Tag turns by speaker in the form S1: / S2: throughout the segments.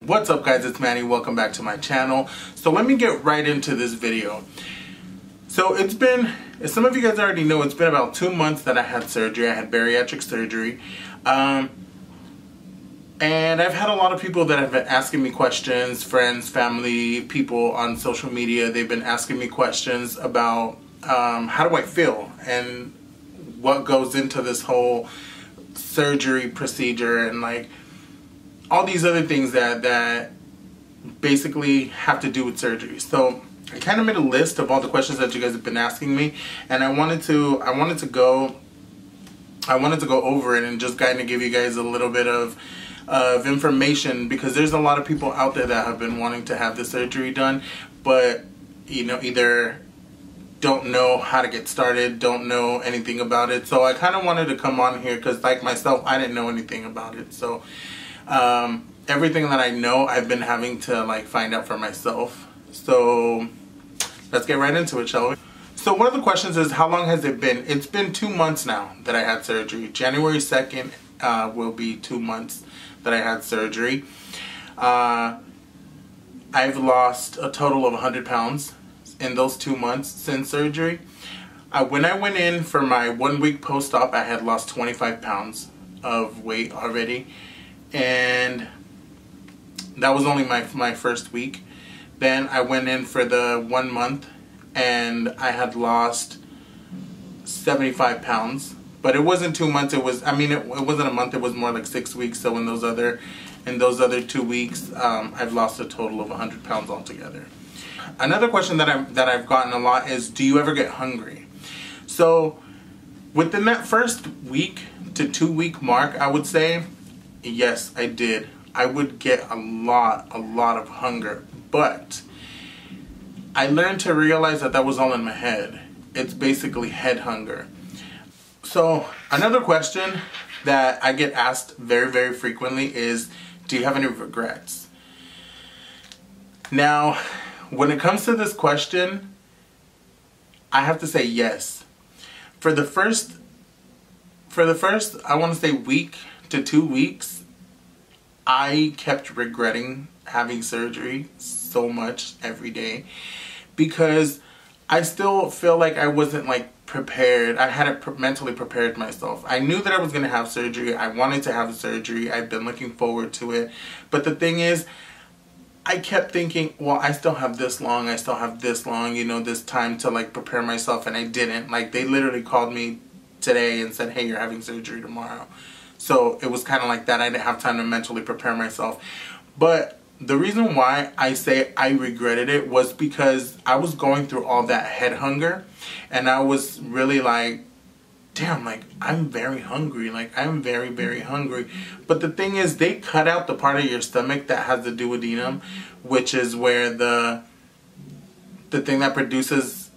S1: What's up guys, it's Manny. Welcome back to my channel. So let me get right into this video. So it's been, as some of you guys already know, it's been about 2 months that I had surgery. I had bariatric surgery. And I've had a lot of people that have been asking me questions, friends, family, people on social media. They've been asking me questions about how do I feel and what goes into this whole surgery procedure and like all these other things that basically have to do with surgery. So I kind of made a list of all the questions that you guys have been asking me, and I wanted to go over it and just kind of give you guys a little bit of information, because there's a lot of people out there that have been wanting to have the surgery done, but you know, either don't know how to get started, don't know anything about it. So I kind of wanted to come on here because, like myself, I didn't know anything about it. So everything that I know, I've been having to like find out for myself. So let's get right into it, shall we? So one of the questions is, how long has it been? It's been 2 months now that I had surgery. January 2nd will be 2 months that I had surgery. I've lost a total of 100 pounds in those 2 months since surgery. When I went in for my 1 week post-op, I had lost 25 pounds of weight already. And that was only my first week. Then I went in for the 1 month and I had lost 75 pounds. But it wasn't 2 months, it was, I mean, it wasn't a month, it was more like 6 weeks. So in those other 2 weeks, I've lost a total of 100 pounds altogether. Another question that I've gotten a lot is, do you ever get hungry? So within that first week to 2 week mark, I would say, yes, I did. I would get a lot of hunger, but I learned to realize that that was all in my head. It's basically head hunger. So another question that I get asked very, very frequently is, do you have any regrets? Now, when it comes to this question, I have to say yes. For the first, I want to say week to 2 weeks, I kept regretting having surgery so much every day, because I still feel like I wasn't like prepared. I hadn't mentally prepared myself. I knew that I was going to have surgery. I wanted to have surgery. I've been looking forward to it. But the thing is, I kept thinking, well, I still have this long, you know, this time to like prepare myself, and I didn't. Like, they literally called me today and said, hey, you're having surgery tomorrow. So it was kind of like that. I didn't have time to mentally prepare myself. But the reason why I say I regretted it was because I was going through all that head hunger, and I was really like, damn, like, I'm very hungry. Like, I'm very, very hungry. But the thing is, they cut out the part of your stomach that has the duodenum, which is where the thing that produces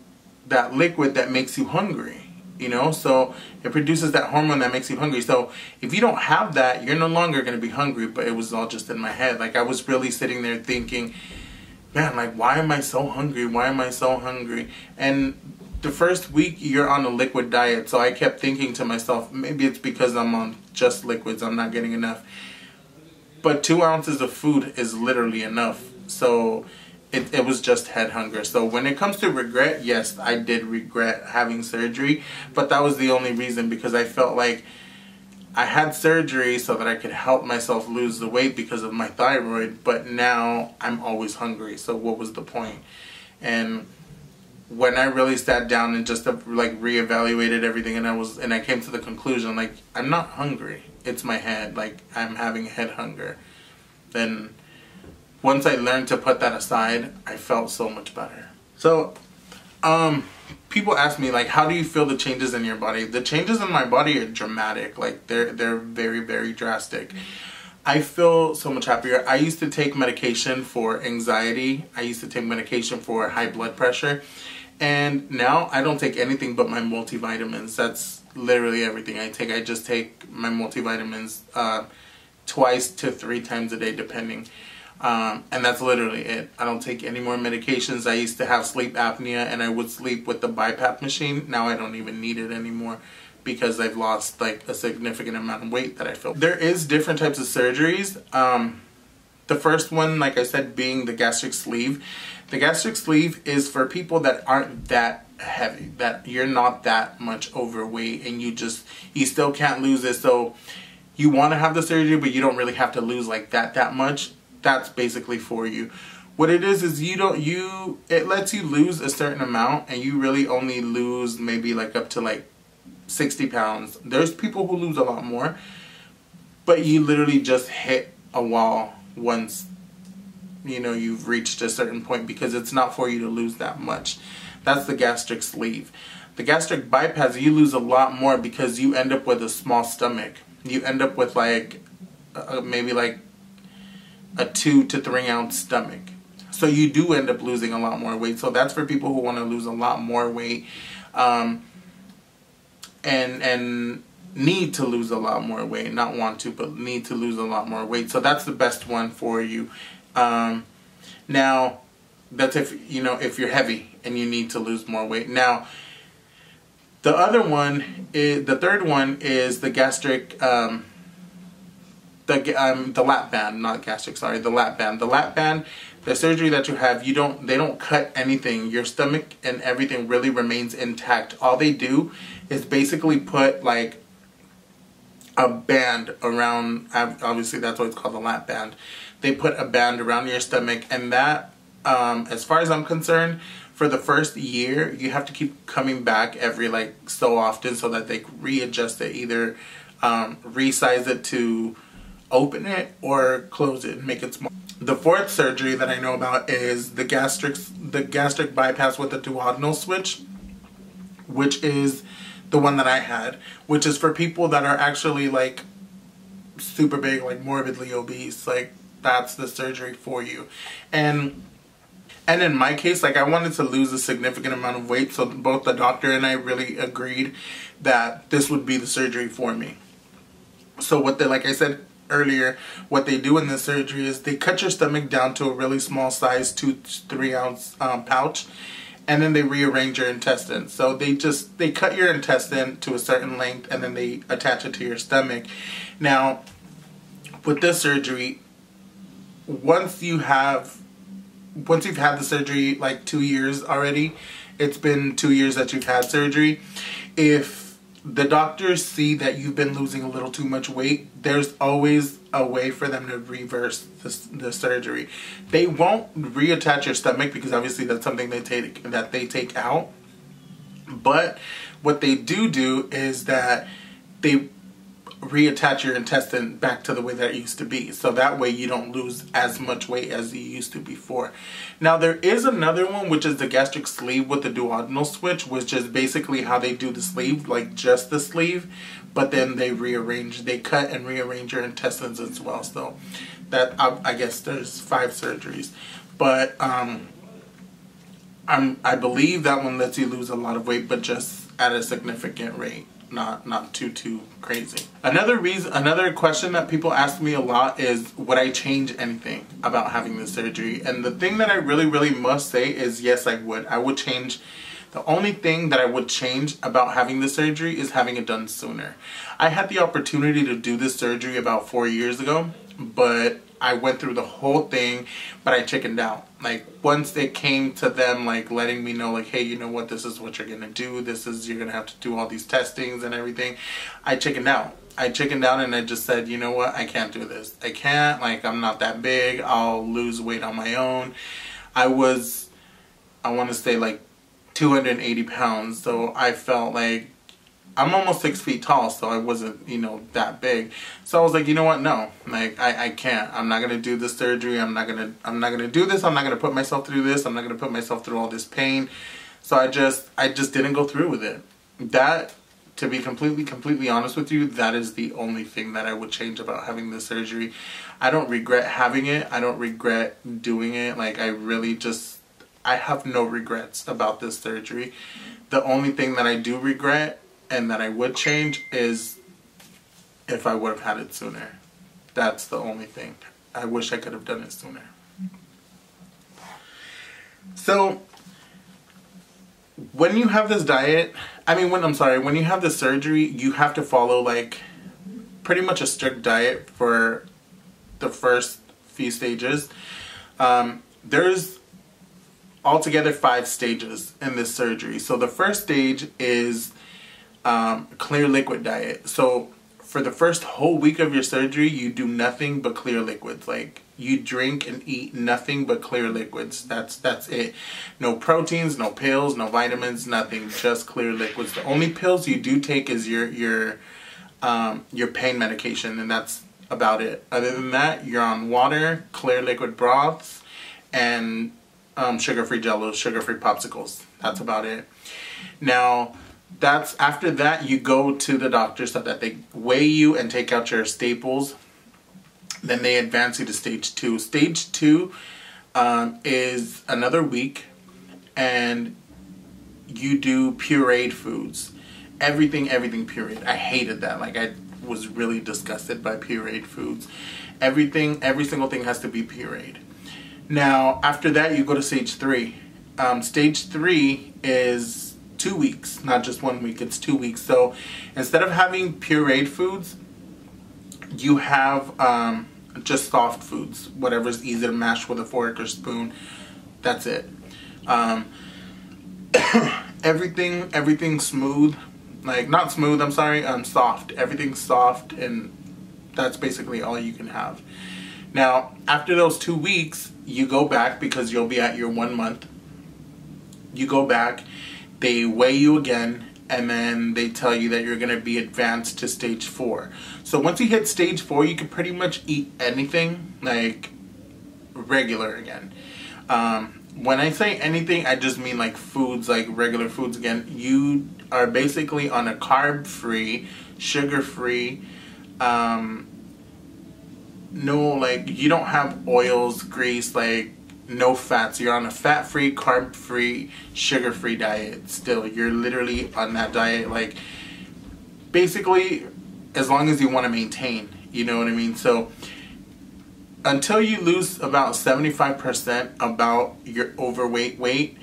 S1: that liquid that makes you hungry. You know, so it produces that hormone that makes you hungry. So if you don't have that, you're no longer going to be hungry. But it was all just in my head. Like, I was really sitting there thinking, man, like, why am I so hungry? Why am I so hungry? And the first week, you're on a liquid diet. So I kept thinking to myself, maybe it's because I'm on just liquids, I'm not getting enough. But 2 ounces of food is literally enough. So it was just head hunger. So when it comes to regret, yes, I did regret having surgery. But that was the only reason, because I felt like I had surgery so that I could help myself lose the weight because of my thyroid. But now I'm always hungry. So what was the point? And when I really sat down and just like reevaluated everything, and I came to the conclusion, like, I'm not hungry. It's my head. Like, I'm having head hunger. Then once I learned to put that aside, I felt so much better. So, people ask me, like, how do you feel the changes in your body? The changes in my body are dramatic. Like, they're very, very drastic. I feel so much happier. I used to take medication for anxiety. I used to take medication for high blood pressure. And now I don't take anything but my multivitamins. That's literally everything I take. I just take my multivitamins 2 to 3 times a day, depending. And that's literally it. I don't take any more medications. I used to have sleep apnea, and I would sleep with the BiPAP machine. Now I don't even need it anymore, because I've lost like a significant amount of weight that I feel. There is different types of surgeries. The first one, like I said, being the gastric sleeve. The gastric sleeve is for people that aren't that heavy, that you're not that much overweight and you still can't lose it. So you want to have the surgery, but you don't really have to lose like that much. That's basically for you. What it is it lets you lose a certain amount, and you really only lose maybe like up to like 60 pounds. There's people who lose a lot more, but you literally just hit a wall once, you know, you've reached a certain point, because it's not for you to lose that much. That's the gastric sleeve. The gastric bypass, you lose a lot more because you end up with a small stomach. You end up with like maybe like a 2 to 3 ounce stomach. So you do end up losing a lot more weight. So that's for people who want to lose a lot more weight, and need to lose a lot more weight. Not want to, but need to lose a lot more weight. So that's the best one for you. Now, that's if you're heavy and you need to lose more weight. Now, the third one is the gastric, the lap band, not gastric, sorry, the lap band. The lap band, the surgery that you have, they don't cut anything. Your stomach and everything really remains intact. All they do is basically put like a band around, obviously that's why it's called the lap band. They put a band around your stomach, and that, as far as I'm concerned, for the first year, you have to keep coming back every like so often so that they readjust it, either resize it to open it or close it and make it small. The fourth surgery that I know about is the gastric bypass with the duodenal switch, which is the one that I had, which is for people that are actually like super big, like morbidly obese. Like, that's the surgery for you. And in my case, like, I wanted to lose a significant amount of weight, so both the doctor and I really agreed that this would be the surgery for me. So like I said earlier, what they do in this surgery is they cut your stomach down to a really small size, 2 to 3 ounce pouch, and then they rearrange your intestines. So they cut your intestine to a certain length, and then they attach it to your stomach. Now, with this surgery, once you've had the surgery like 2 years already, it's been 2 years that you've had surgery, if the doctors see that you've been losing a little too much weight, there's always a way for them to reverse the surgery. They won't reattach your stomach, because obviously that's something they take out. But what they do is that they reattach your intestine back to the way that it used to be, so that way you don't lose as much weight as you used to before. Now, there is another one, which is the gastric sleeve with the duodenal switch, which is basically how they do the sleeve, like just the sleeve, but then they cut and rearrange your intestines as well. So that, I guess there's 5 surgeries, but I believe that one lets you lose a lot of weight, but just at a significant rate. Not too crazy. Another question that people ask me a lot is, would I change anything about having this surgery? And the thing that I really must say is, yes, I would. I would change. The only thing that I would change about having the surgery is having it done sooner. I had the opportunity to do this surgery about 4 years ago, but I went through the whole thing, but I chickened out. Like, once it came to them, like, letting me know, like, hey, you know what, this is what you're gonna do, you're gonna have to do all these testings and everything, I chickened out. And I just said, you know what, I can't do this. I can't, like, I'm not that big, I'll lose weight on my own. I want to say, like, 280 pounds, so I felt like, I'm almost 6 feet tall, so I wasn't, that big. So I was like, you know what? No, like, I can't. I'm not gonna do this surgery. I'm not gonna do this. I'm not gonna put myself through this. I'm not gonna put myself through all this pain. So I just didn't go through with it. That, to be completely honest with you, that is the only thing that I would change about having this surgery. I don't regret having it. I don't regret doing it. Like, I have no regrets about this surgery. The only thing that I do regret and that I would change is if I would have had it sooner. That's the only thing. I wish I could have done it sooner. So, when you have this diet, when you have this surgery, you have to follow, like, pretty much a strict diet for the first few stages. There's altogether 5 stages in this surgery. So the first stage is clear liquid diet. So for the first whole week of your surgery, you do nothing but clear liquids. Like, you drink and eat nothing but clear liquids. That's it. No proteins, no pills, no vitamins, nothing. Just clear liquids. The only pills you do take is your pain medication, and that's about it. Other than that, you're on water, clear liquid broths, and sugar-free jellos, sugar-free popsicles. That's about it. Now, after that, you go to the doctor so that they weigh you and take out your staples. Then they advance you to stage 2. Stage 2 is another week, and you do pureed foods. Everything pureed. I hated that. Like, I was really disgusted by pureed foods. Every single thing has to be pureed. Now, after that, you go to stage 3. Stage 3 is 2 weeks, not just 1 week, it's 2 weeks. So instead of having pureed foods, you have just soft foods, whatever's easy to mash with a fork or spoon. That's it. Everything's smooth. Like, not smooth, I'm sorry, soft. Everything's soft, and that's basically all you can have. Now, after those 2 weeks, you go back because you'll be at your 1 month. You go back, they weigh you again, and then they tell you that you're going to be advanced to stage 4. So once you hit stage 4, you can pretty much eat anything, like regular again. When I say anything, I just mean like foods, like regular foods again. You are basically on a carb-free, sugar-free, no, like, you don't have oils, grease, like, no fats. You're on a fat-free, carb-free, sugar-free diet still. You're literally on that diet, like, basically, as long as you want to maintain, you know what I mean? So, until you lose about 75% about your overweight weight,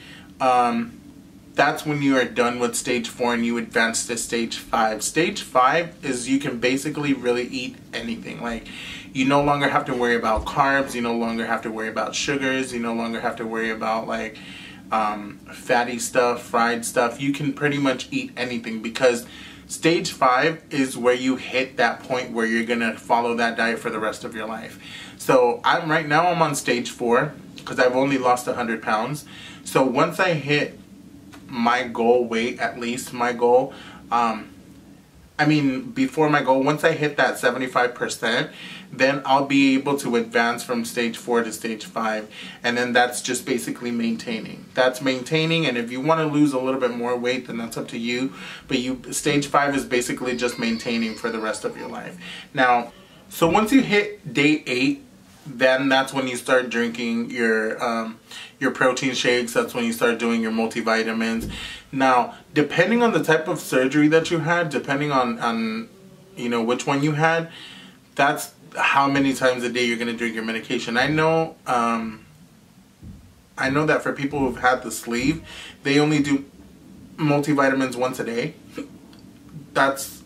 S1: that's when you are done with stage 4 and you advance to stage 5. Stage 5 is you can basically really eat anything. Like, you no longer have to worry about carbs, you no longer have to worry about sugars, you no longer have to worry about like fatty stuff, fried stuff. You can pretty much eat anything, because stage 5 is where you hit that point where you're gonna follow that diet for the rest of your life. So right now I'm on stage 4 because I've only lost 100 pounds. So once I hit my goal weight, at least my goal, before my goal, once I hit that 75%, then I'll be able to advance from stage 4 to stage 5. And then that's just basically maintaining. That's maintaining, and if you want to lose a little bit more weight, then that's up to you. But stage 5 is basically just maintaining for the rest of your life. Now, so once you hit day 8, then that's when you start drinking your protein shakes. That's when you start doing your multivitamins. Now, depending on the type of surgery that you had, depending on you know which one you had, that's how many times a day you're going to drink your medication. I know that for people who've had the sleeve, they only do multivitamins once a day. That's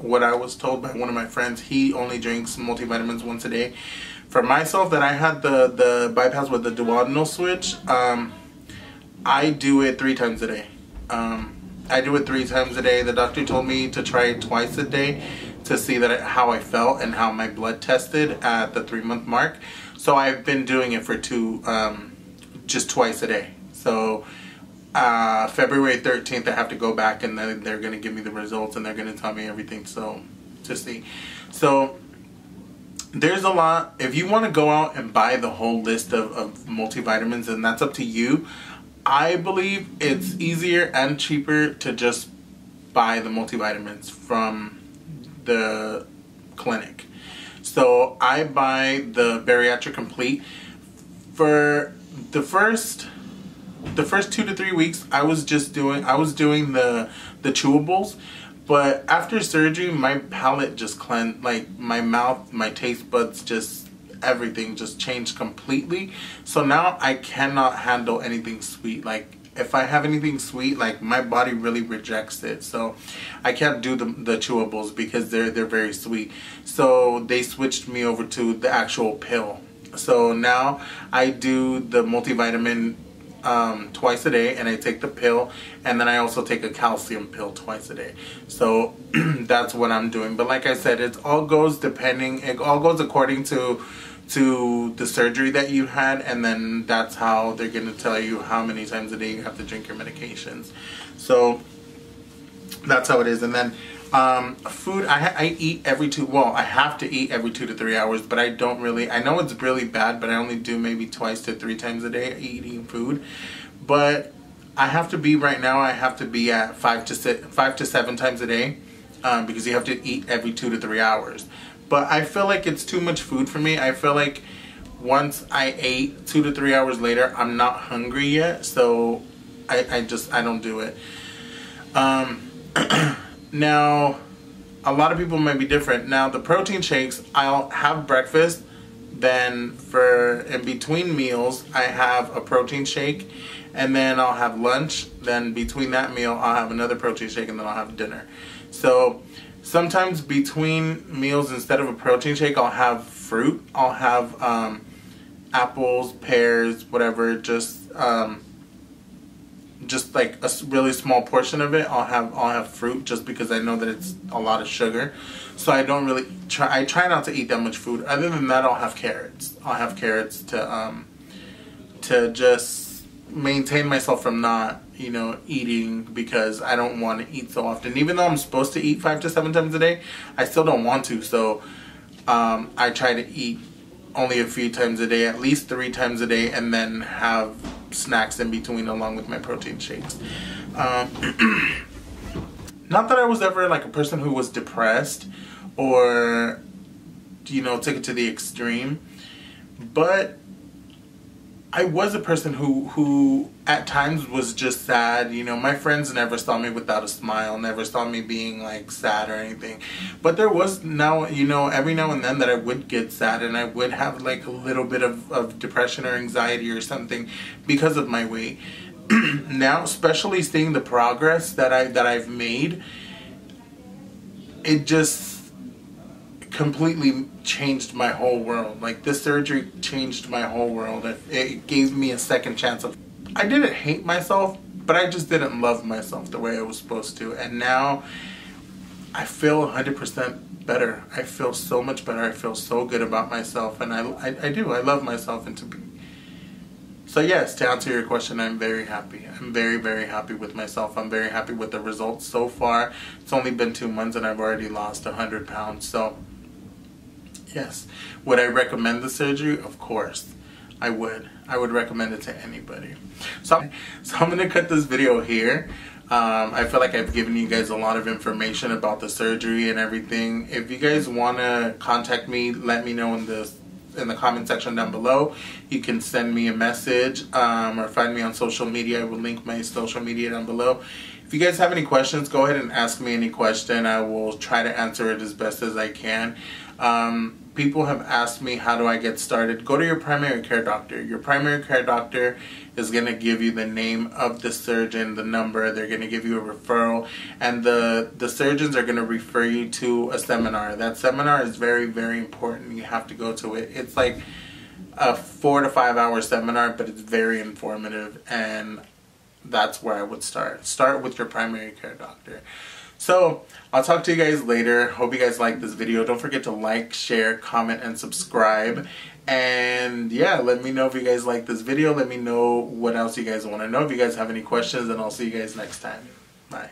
S1: what I was told by one of my friends. He only drinks multivitamins once a day. For myself, that I had the bypass with the duodenal switch, I do it 3 times a day. I do it 3 times a day. The doctor told me to try it twice a day to see how I felt and how my blood tested at the 3-month mark. So I've been doing it for just twice a day. So February 13th, I have to go back, and then they're going to give me the results, and they're going to tell me everything to see. So there's a lot. If you want to go out and buy the whole list of multivitamins, and that's up to you, I believe it's easier and cheaper to just buy the multivitamins from the clinic. So I buy the Bariatric Complete. For the first 2 to 3 weeks, I was doing the chewables. But after surgery, my palate just cleansed, like my mouth, my taste buds, just everything just changed completely. So now I cannot handle anything sweet. Like, if I have anything sweet, like, my body really rejects it. So I can't do the chewables because they're very sweet. So they switched me over to the actual pill. So now I do the multivitamin twice a day, and I take the pill, and then I also take a calcium pill twice a day. So that's what I'm doing. But like I said, it all goes according to the surgery that you had, and then that's how they're going to tell you how many times a day you have to drink your medications. So that's how it is. And then food, I eat every I have to eat every 2 to 3 hours, but I don't really, I know it's really bad, but I only do maybe 2 to 3 times a day eating food. But I have to be, right now, I have to be at 5 to 7 times a day, because you have to eat every 2 to 3 hours. But I feel like it's too much food for me. I feel like once I ate, 2 to 3 hours later, I'm not hungry yet, so I don't do it. Now, a lot of people might be different. Now, the protein shakes, I'll have breakfast, then in between meals, I have a protein shake, and then I'll have lunch, then between that meal, I'll have another protein shake, and then I'll have dinner. So sometimes between meals, instead of a protein shake, I'll have fruit. I'll have apples, pears, whatever, just like a really small portion of it. I'll have fruit, just because I know that it's a lot of sugar. So I don't really I try not to eat that much food. Other than that, I'll have carrots. I'll have carrots to just maintain myself from not, eating, because I don't want to eat so often. Even though I'm supposed to eat 5 to 7 times a day, I still don't want to. So I try to eat only a few times a day, at least 3 times a day, and then have snacks in between along with my protein shakes. Not that I was ever like a person who was depressed or, took it to the extreme, but I was a person who at times was just sad. My friends never saw me without a smile, never saw me being like sad or anything. But there was every now and then that I would get sad, and I would have like a little bit of depression or anxiety or something because of my weight. Now, especially seeing the progress that I've made, it just completely changed my whole world. Like, this surgery changed my whole world. It gave me a second chance. I didn't hate myself, but I just didn't love myself the way I was supposed to. And now I feel 100% better. I feel so much better. I feel so good about myself, and I do. I love myself. So yes, to answer your question, I'm very happy. I'm very, very happy with myself. I'm very happy with the results so far. It's only been 2 months, and I've already lost 100 pounds. So yes. Would I recommend the surgery? Of course, I would. I would recommend it to anybody. So I'm going to cut this video here. I feel like I've given you guys a lot of information about the surgery and everything. If you guys want to contact me, let me know in the comment section down below. You can send me a message or find me on social media. I will link my social media down below. If you guys have any questions, go ahead and ask me any question. I will try to answer it as best as I can. People have asked me, how do I get started? Go to your primary care doctor. Your primary care doctor is going to give you the name of the surgeon, the number. They're going to give you a referral, and the surgeons are going to refer you to a seminar. That seminar is very, very important. You have to go to it. It's like a 4 to 5 hour seminar, but it's very informative, and that's where I would start. Start with your primary care doctor. So, I'll talk to you guys later. Hope you guys like this video. Don't forget to like, share, comment, and subscribe. And yeah, let me know if you guys like this video. Let me know what else you guys want to know. If you guys have any questions, and I'll see you guys next time. Bye.